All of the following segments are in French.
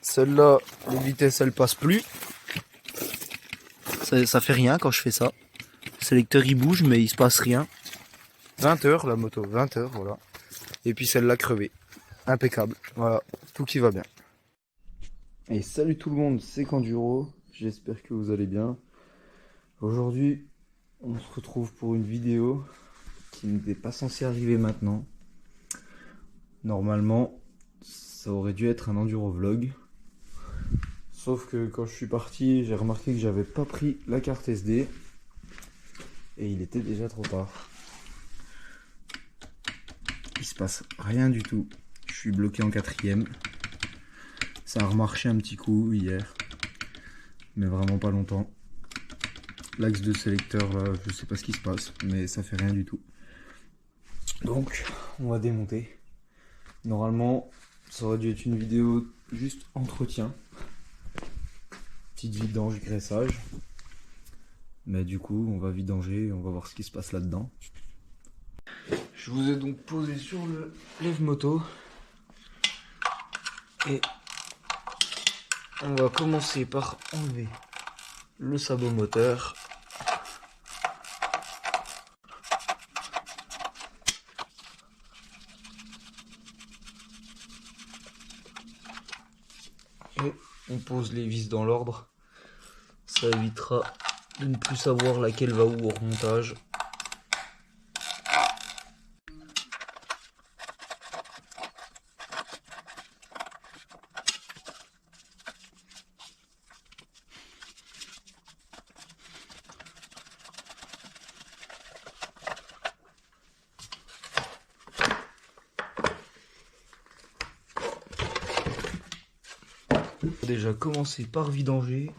Celle-là, les vitesses elles passent plus. Ça fait rien quand je fais ça. Le sélecteur il bouge mais il se passe rien. 20 heures la moto, 20 heures voilà. Et puis celle-là crevée. Impeccable. Voilà, tout qui va bien. Et salut tout le monde, c'est Kanduro. J'espère que vous allez bien. Aujourd'hui, on se retrouve pour une vidéo qui n'était pas censée arriver maintenant. Normalement, ça aurait dû être un enduro vlog. Sauf que quand je suis parti, j'ai remarqué que j'avais pas pris la carte SD. Et il était déjà trop tard. Il se passe rien du tout. Je suis bloqué en 4ème. Ça a remarché un petit coup hier. Mais vraiment pas longtemps. L'axe de sélecteur, là, je sais pas ce qui se passe. Mais ça fait rien du tout. Donc, on va démonter. Normalement, ça aurait dû être une vidéo juste entretien. Petite vidange, graissage. Mais du coup, on va vidanger et on va voir ce qui se passe là-dedans. Je vous ai donc posé sur le lève-moto. Et on va commencer par enlever le sabot moteur. Et on pose les vis dans l'ordre. Ça évitera de ne plus savoir laquelle va où au remontage. On va déjà commencer par vidanger.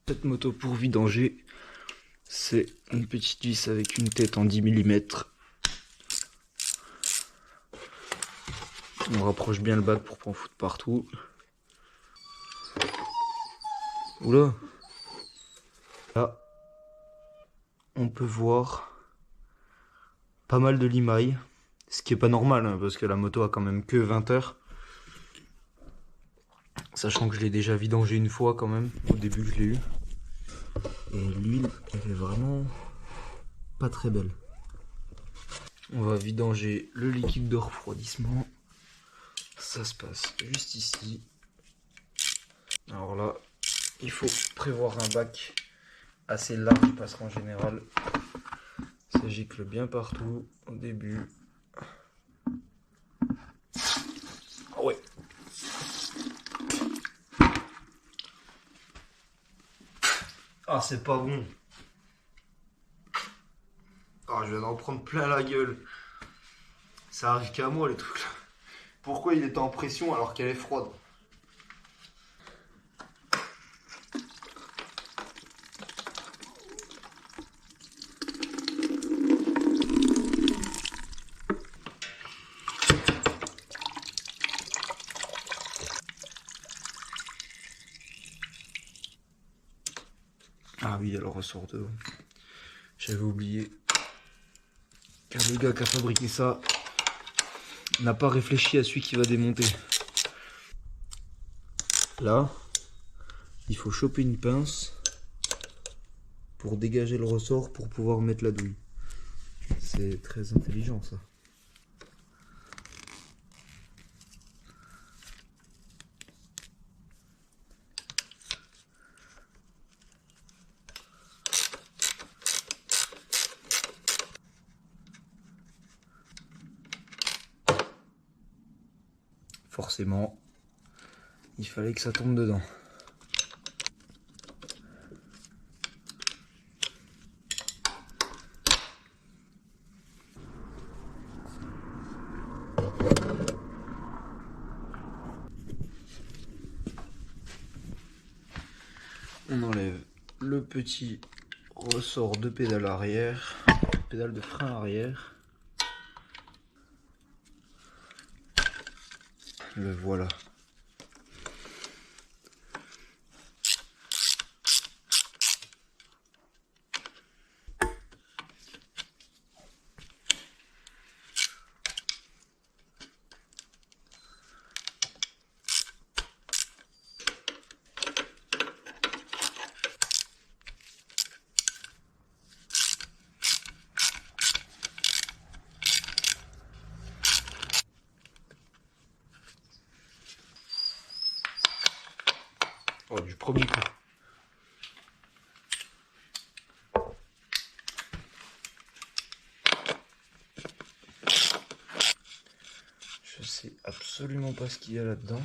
Cette moto pour vidanger, c'est une petite vis avec une tête en 10 mm. On rapproche bien le bac pour pas en foutre partout. Oula! Là, on peut voir pas mal de limailles. Ce qui est pas normal, hein, parce que la moto a quand même que 20 heures. Sachant que je l'ai déjà vidangé une fois quand même, au début que je l'ai eu. Et l'huile, elle est vraiment pas très belle. On va vidanger le liquide de refroidissement. Ça se passe juste ici. Alors là, il faut prévoir un bac assez large parce qu'en général, ça gicle bien partout au début. Ah ouais. Ah, c'est pas bon. Ah, je viens d'en prendre plein la gueule. Ça arrive qu'à moi les trucs là. Pourquoi il est en pression alors qu'elle est froide? Ah oui, elle ressort de haut. J'avais oublié qu'un le gars qui a fabriqué ça n'a pas réfléchi à celui qui va démonter. Là, il faut choper une pince pour dégager le ressort pour pouvoir mettre la douille. C'est très intelligent ça. Forcément, il fallait que ça tombe dedans. On enlève le petit ressort de pédale arrière, pédale de frein arrière. Le voilà. Oh, du premier coup. Je sais absolument pas ce qu'il y a là-dedans.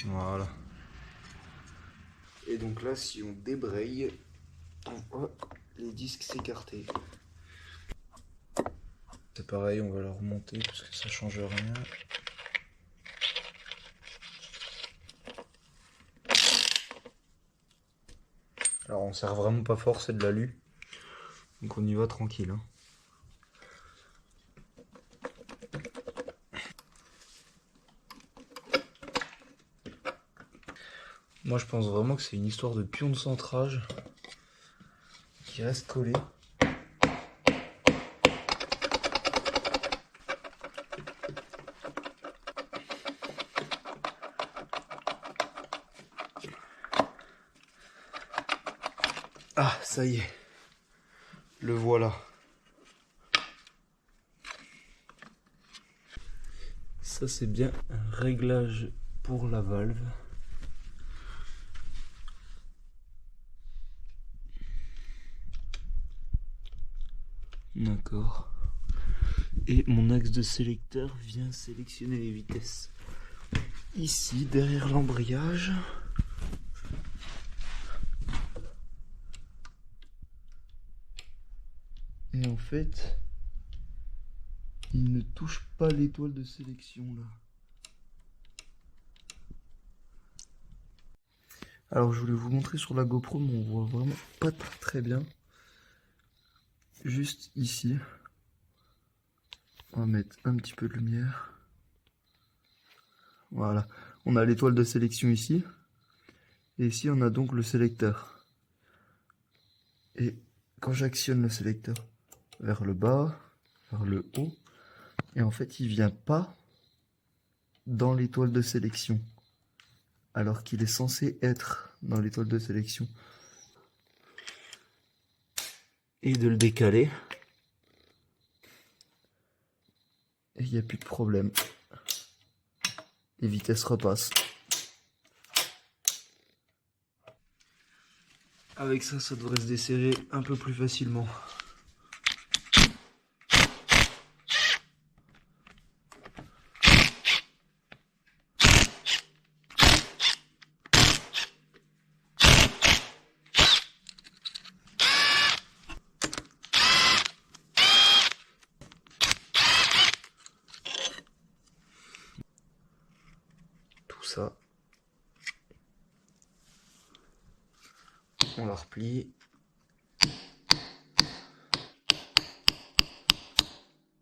Voilà. Et donc là, si on débraye, on voit les disques s'écarter. C'est pareil, on va la remonter parce que ça change rien. Alors on serre vraiment pas fort, c'est de l'alu. Donc on y va tranquille. Hein. Moi je pense vraiment que c'est une histoire de pion de centrage qui reste collé. Ah, ça y est. Le voilà. Ça c'est bien un réglage pour la valve. D'accord. Et mon axe de sélecteur vient sélectionner les vitesses. Ici, derrière l'embrayage. Et en fait, il ne touche pas l'étoile de sélection là. Alors je voulais vous montrer sur la GoPro, mais on voit vraiment pas très bien. Juste ici. On va mettre un petit peu de lumière. Voilà. On a l'étoile de sélection ici. Et ici on a donc le sélecteur. Et quand j'actionne le sélecteur vers le bas, vers le haut, et en fait il vient pas dans l'étoile de sélection. Alors qu'il est censé être dans l'étoile de sélection. Et de le décaler. Et il n'y a plus de problème. Les vitesses repassent. Avec ça, ça devrait se desserrer un peu plus facilement. Ça, on la replie.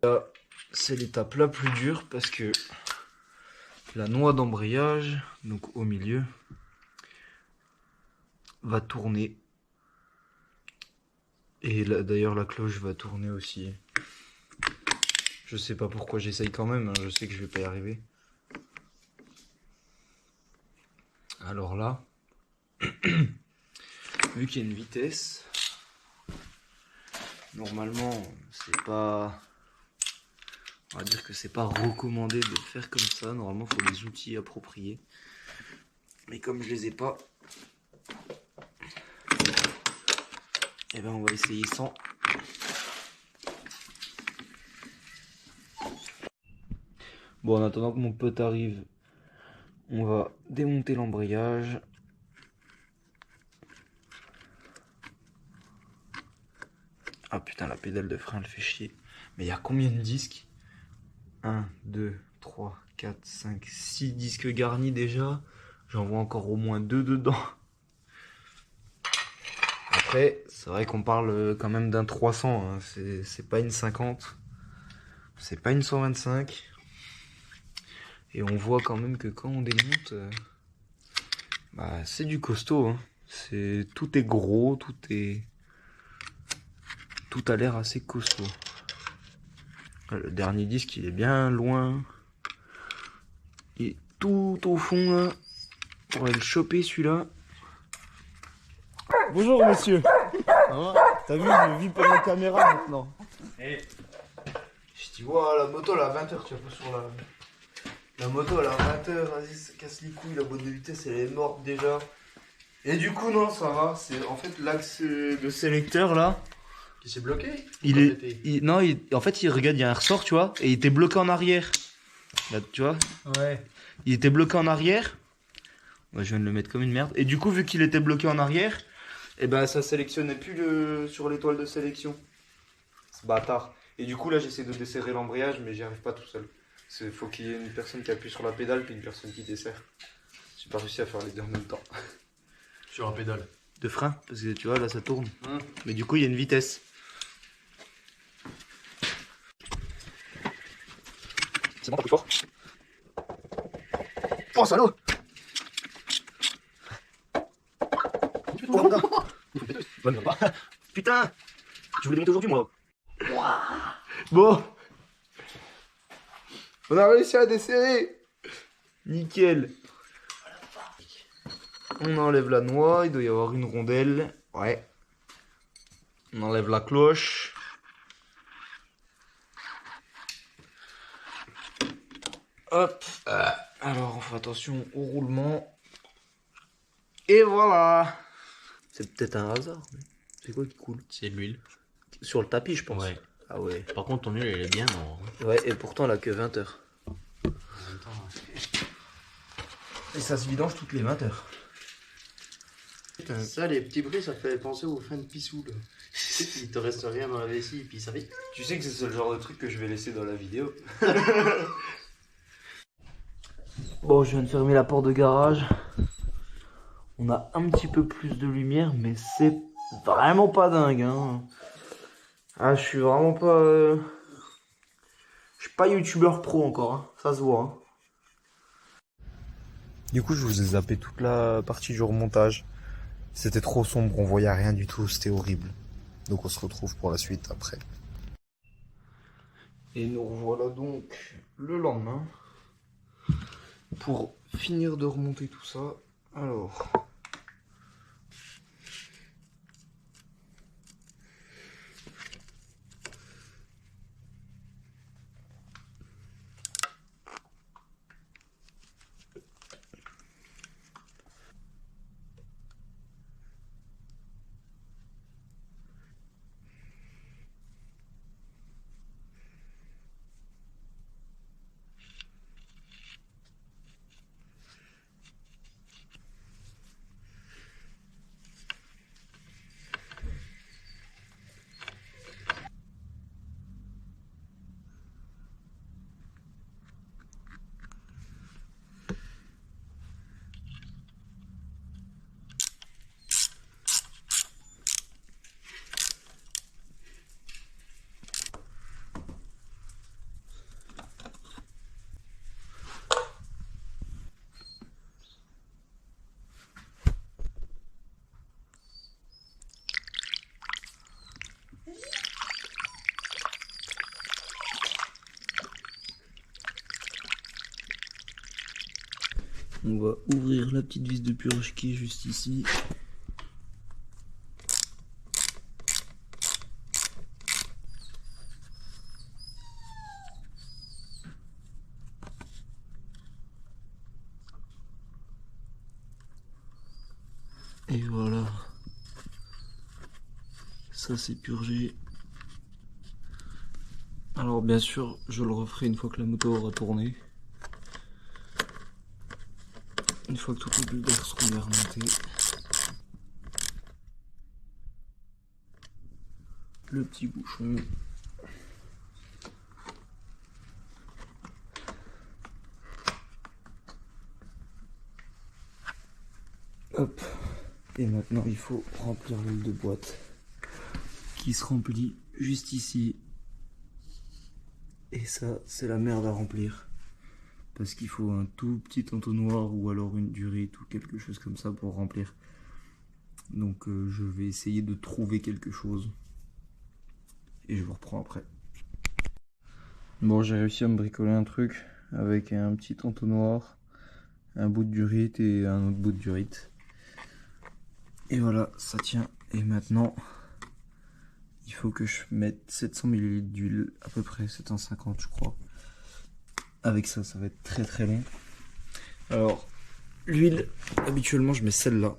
Là, c'est l'étape la plus dure parce que la noix d'embrayage, donc au milieu, va tourner. Et d'ailleurs la cloche va tourner aussi. Je sais pas pourquoi j'essaye quand même, hein, je sais que je vais pas y arriver. Alors là, vu qu'il y a une vitesse, normalement c'est pas, on va dire que c'est pas recommandé de faire comme ça. Normalement il faut des outils appropriés, mais comme je les ai pas, et ben on va essayer sans. Bon, en attendant que mon pote arrive, on va démonter l'embrayage. Ah putain, la pédale de frein elle fait chier. Mais il y a combien de disques? 1, 2, 3, 4, 5, 6 disques garnis déjà. J'en vois encore au moins 2 dedans. Après, c'est vrai qu'on parle quand même d'un 300. Hein. C'est pas une 50. C'est pas une 125. Et on voit quand même que quand on démonte, bah, c'est du costaud. Hein. Tout est gros, tout a l'air assez costaud. Le dernier disque, il est bien loin. Il est tout au fond là. On va le choper celui-là. Bonjour monsieur. Ça va? T'as vu, je vis pour la caméra maintenant. Hey. Je dis voilà. la moto elle est à 20h, tu vois, sur la moto elle est à 20h, vas-y, ça casse les couilles, la boîte de vitesse elle est morte déjà. Et du coup, non, ça va, c'est en fait l'axe de sélecteur là. Qui s'est bloqué? Non, en fait, regarde, il y a un ressort, tu vois, et il était bloqué en arrière. Là, tu vois? Ouais. Il était bloqué en arrière. Ouais, je viens de le mettre comme une merde. Et du coup, vu qu'il était bloqué en arrière, et ben ça sélectionnait plus sur l'étoile de sélection. C'est bâtard. Et du coup, là, j'essaie de desserrer l'embrayage, mais j'y arrive pas tout seul. Il faut qu'il y ait une personne qui appuie sur la pédale, puis une personne qui desserre. J'ai pas réussi à faire les deux en même temps. Sur un pédale. De frein, parce que tu vois, là, ça tourne. Mais du coup, il y a une vitesse. C'est bon, t'as plus fort. Oh, salaud! Putain! Je voulais monter aujourd'hui, moi. Bon. On a réussi à desserrer. Nickel. On enlève la noix. Il doit y avoir une rondelle. Ouais. On enlève la cloche. Hop. Alors, on fait attention au roulement. Et voilà. C'est peut-être un hasard. C'est quoi qui coule? C'est de l'huile. Sur le tapis, je pense. Ouais. Ah ouais. Par contre, ton huile, elle est bien mort. Ouais, et pourtant, elle a que 20 heures. Et ça se vidange toutes les 20 heures. Putain, ça, les petits bruits, ça fait penser aux fins de pissou, là. Il te reste rien dans la vessie, et puis ça fait... Tu sais que c'est le genre de truc que je vais laisser dans la vidéo. Bon, je viens de fermer la porte de garage. On a un petit peu plus de lumière, mais c'est vraiment pas dingue, hein. Ah, je suis vraiment pas... Je suis pas youtubeur pro encore, hein. Ça se voit, hein. Du coup, je vous ai zappé toute la partie du remontage. C'était trop sombre, on voyait rien du tout, c'était horrible. Donc on se retrouve pour la suite après. Et nous revoilà donc le lendemain pour finir de remonter tout ça. Alors... On va ouvrir la petite vis de purge qui est juste ici. Et voilà. Ça c'est purgé. Alors bien sûr, je le referai une fois que la moto aura tourné. Une fois que toutes les bulles d'air seront bien remontées. Le petit bouchon. Hop. Et maintenant il faut remplir l'huile de boîte qui se remplit juste ici. Et ça c'est la merde à remplir. Parce qu'il faut un tout petit entonnoir ou alors une durite ou quelque chose comme ça pour remplir. Donc je vais essayer de trouver quelque chose. Et je vous reprends après. Bon, j'ai réussi à me bricoler un truc avec un petit entonnoir, un bout de durite et un autre bout de durite. Et voilà, ça tient. Et maintenant, il faut que je mette 700 ml d'huile, à peu près 750 je crois. Avec ça, ça va être très très long. Alors, l'huile, habituellement je mets celle-là.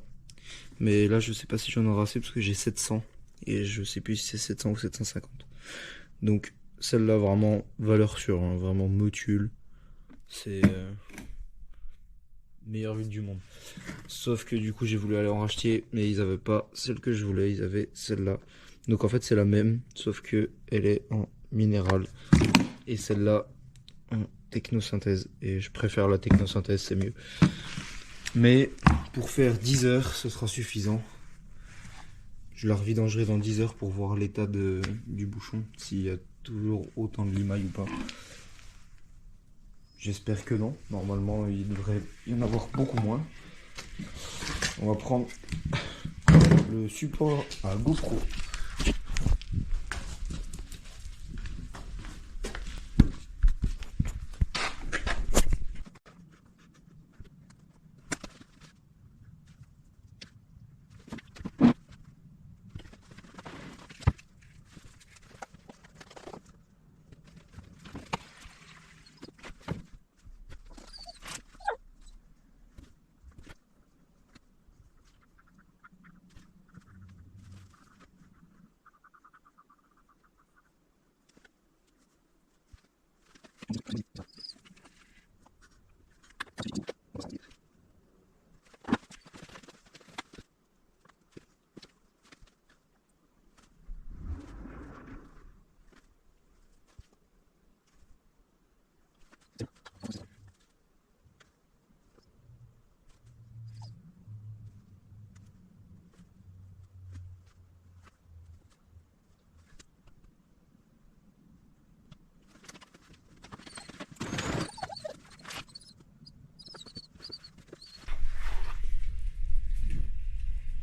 Mais là, je sais pas si j'en aurai assez parce que j'ai 700. Et je sais plus si c'est 700 ou 750. Donc, celle-là, vraiment, valeur sûre, hein, vraiment motule. C'est meilleure huile du monde. Sauf que du coup, j'ai voulu aller en racheter, mais ils avaient pas celle que je voulais, ils avaient celle-là. Donc en fait, c'est la même, sauf que elle est en minéral. Et celle-là, en technosynthèse. Et je préfère la technosynthèse, c'est mieux. Mais pour faire 10 heures, ce sera suffisant. Je la revidangerai dans 10 heures pour voir l'état du bouchon, s'il y a toujours autant de limailles ou pas. J'espère que non. Normalement, il devrait y en avoir beaucoup moins. On va prendre le support à GoPro.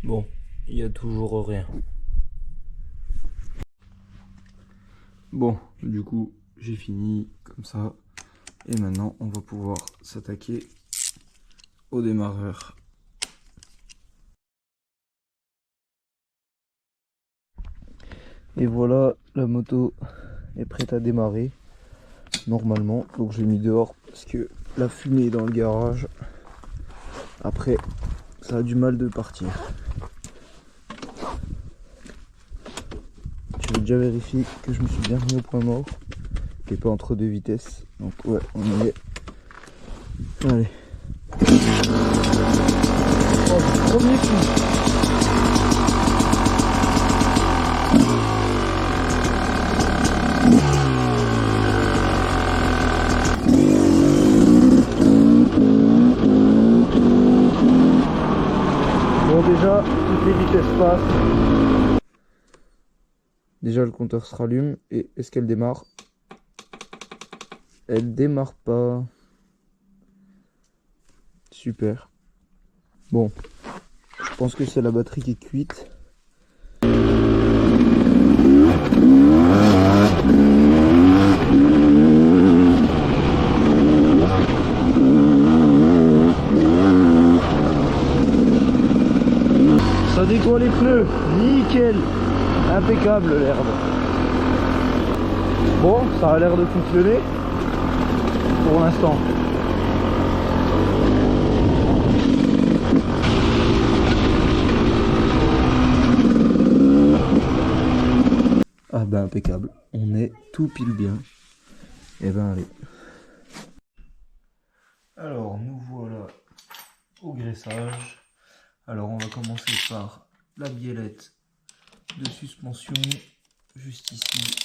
Bon, il y a toujours rien. Bon, du coup, j'ai fini comme ça. Et maintenant, on va pouvoir s'attaquer au démarreur. Et voilà, la moto est prête à démarrer. Normalement, donc je l'ai mis dehors parce que la fumée est dans le garage. Après, ça a du mal de partir. Je vais déjà vérifier que je me suis bien mis au point mort, qu'il n'est pas entre deux vitesses. Donc ouais, on y est. Allez. Oh, premier coup. Bon, déjà, toutes les vitesses passent. Déjà, le compteur se rallume. Et est-ce qu'elle démarre? Elle démarre pas. Super. Bon, je pense que c'est la batterie qui est cuite. Ça décolle les pneus, nickel, impeccable l'herbe. Bon, ça a l'air de fonctionner pour l'instant. Ah ben impeccable, on est tout pile bien. Et ben allez. Alors nous voilà au graissage. Alors on va commencer par la biellette de suspension juste ici.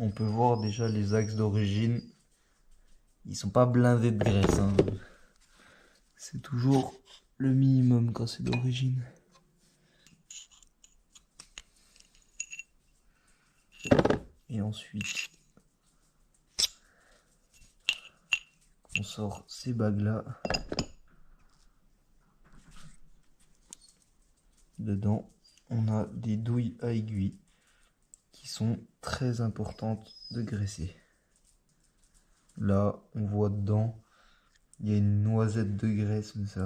On peut voir déjà les axes d'origine. Ils sont pas blindés de graisse, hein. C'est toujours le minimum quand c'est d'origine. Et ensuite, on sort ces bagues là. Dedans, on a des douilles à aiguille qui sont très importantes de graisser. Là, on voit dedans, il y a une noisette de graisse, mais c'est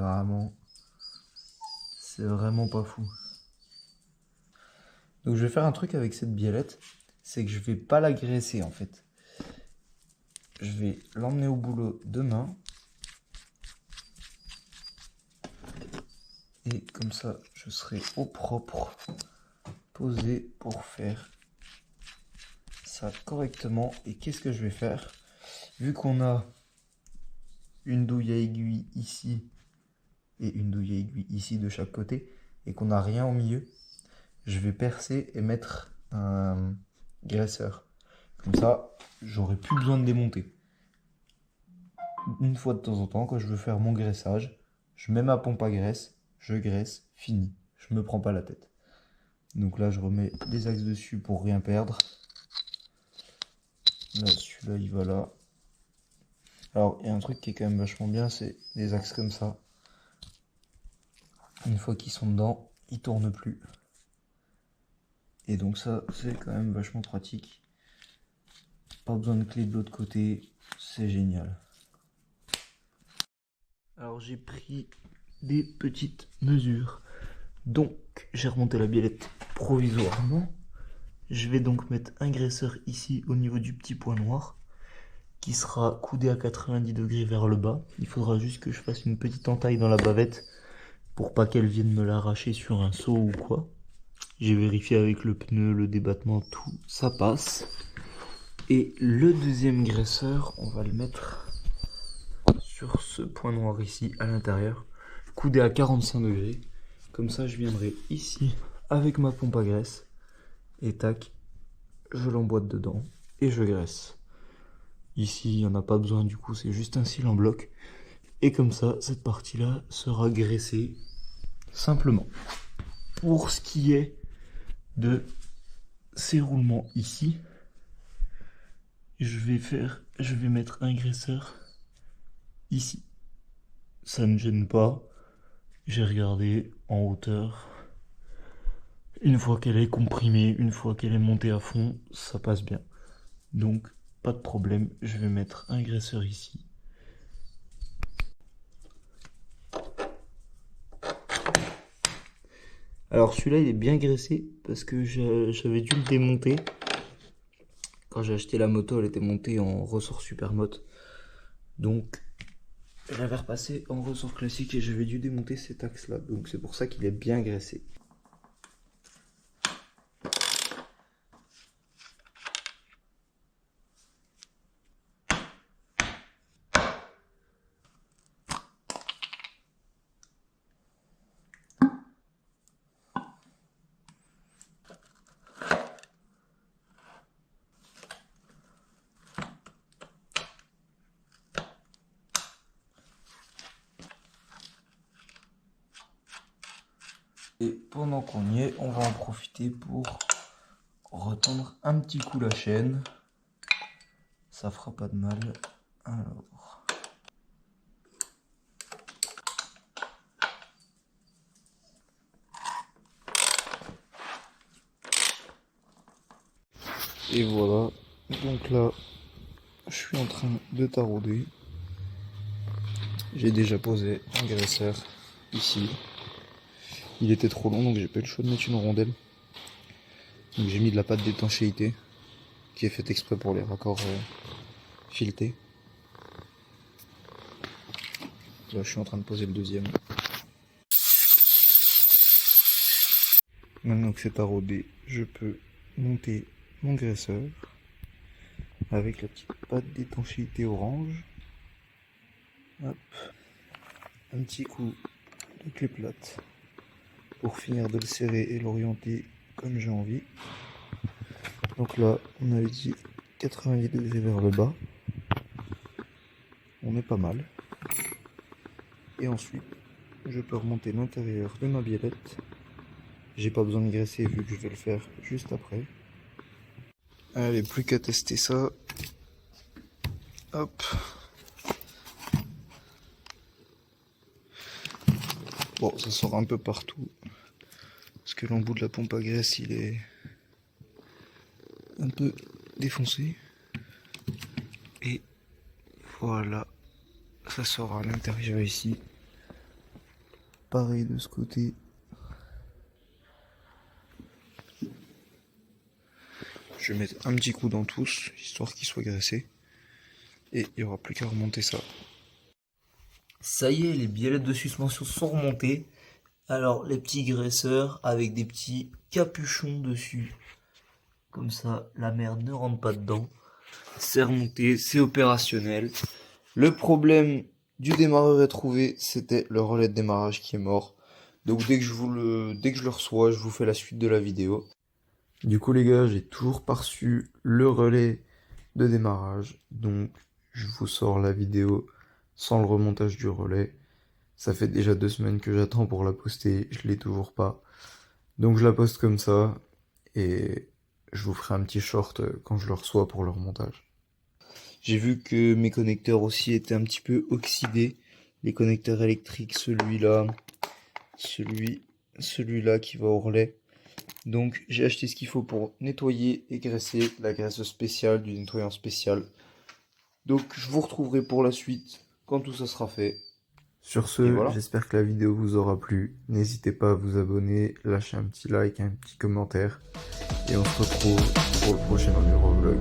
vraiment pas fou. Donc je vais faire un truc avec cette biellette, c'est que je vais pas la graisser en fait. Je vais l'emmener au boulot demain. Et comme ça, je serai au propre, posé pour faire ça correctement. Et qu'est-ce que je vais faire? Vu qu'on a une douille à aiguille ici et une douille à aiguille ici de chaque côté et qu'on n'a rien au milieu, je vais percer et mettre un graisseur. Comme ça, j'aurai plus besoin de démonter. Une fois de temps en temps, quand je veux faire mon graissage, je mets ma pompe à graisse, je graisse, fini. Je me prends pas la tête. Donc là, je remets des axes dessus pour rien perdre. Là, celui-là, il va là. Alors, il y a un truc qui est quand même vachement bien, c'est des axes comme ça. Une fois qu'ils sont dedans, ils tournent plus. Et donc ça, c'est quand même vachement pratique. Pas besoin de clé de l'autre côté, c'est génial. Alors j'ai pris des petites mesures. Donc j'ai remonté la biellette provisoirement. Je vais donc mettre un graisseur ici au niveau du petit point noir qui sera coudé à 90 degrés vers le bas. Il faudra juste que je fasse une petite entaille dans la bavette pour pas qu'elle vienne me l'arracher sur un seau ou quoi. J'ai vérifié avec le pneu, le débattement, tout, ça passe. Et le deuxième graisseur, on va le mettre sur ce point noir ici, à l'intérieur, coudé à 45 degrés. Comme ça, je viendrai ici avec ma pompe à graisse. Et tac, je l'emboîte dedans et je graisse. Ici, il n'y en a pas besoin, du coup, c'est juste un cil en bloc. Et comme ça, cette partie-là sera graissée simplement. Pour ce qui est de ces roulements ici, je vais mettre un graisseur ici. Ça ne gêne pas. J'ai regardé en hauteur. Une fois qu'elle est comprimée, une fois qu'elle est montée à fond, ça passe bien. Donc, pas de problème. Je vais mettre un graisseur ici. Alors celui-là, il est bien graissé parce que j'avais dû le démonter. Quand j'ai acheté la moto, elle était montée en ressort Supermoto. Donc, j'avais repassé en ressort classique et j'avais dû démonter cet axe-là. Donc, c'est pour ça qu'il est bien graissé. Et pendant qu'on y est, on va en profiter pour retendre un petit coup la chaîne. Ça fera pas de mal. Alors. Et voilà. Donc là, je suis en train de tarauder. J'ai déjà posé un graisseur ici. Il était trop long, donc j'ai pas eu le choix de mettre une rondelle. Donc j'ai mis de la pâte d'étanchéité qui est faite exprès pour les raccords filetés. Là, je suis en train de poser le deuxième. Maintenant que c'est taraudé, je peux monter mon graisseur avec la petite pâte d'étanchéité orange. Hop. Un petit coup de clé plate pour finir de le serrer et l'orienter comme j'ai envie. Donc là, on avait dit 90 degrés vers le bas. On est pas mal. Et ensuite, je peux remonter l'intérieur de ma biellette. J'ai pas besoin de graisser vu que je vais le faire juste après. Allez, plus qu'à tester ça. Hop. Bon, ça sort un peu partout. Parce que l'embout de la pompe à graisse, il est un peu défoncé. Et voilà, ça sort à l'intérieur ici. Pareil de ce côté. Je vais mettre un petit coup dans tous, histoire qu'il soit graissé. Et il n'y aura plus qu'à remonter ça. Ça y est, les biellettes de suspension sont remontées. Alors, les petits graisseurs avec des petits capuchons dessus. Comme ça, la merde ne rentre pas dedans. C'est remonté, c'est opérationnel. Le problème du démarreur est trouvé, c'était le relais de démarrage qui est mort. Donc dès que je le reçois, je vous fais la suite de la vidéo. Du coup les gars, j'ai toujours pas reçu le relais de démarrage. Donc je vous sors la vidéo sans le remontage du relais. Ça fait déjà 2 semaines que j'attends pour la poster, je l'ai toujours pas. Donc je la poste comme ça et je vous ferai un petit short quand je le reçois pour le remontage. J'ai vu que mes connecteurs aussi étaient un petit peu oxydés. Les connecteurs électriques, celui-là, celui-là qui va au relais. Donc j'ai acheté ce qu'il faut pour nettoyer et graisser, la graisse spéciale, du nettoyant spécial. Donc je vous retrouverai pour la suite quand tout ça sera fait. Sur ce, voilà. J'espère que la vidéo vous aura plu. N'hésitez pas à vous abonner, lâcher un petit like, un petit commentaire. Et on se retrouve pour le prochain Enduro Vlog.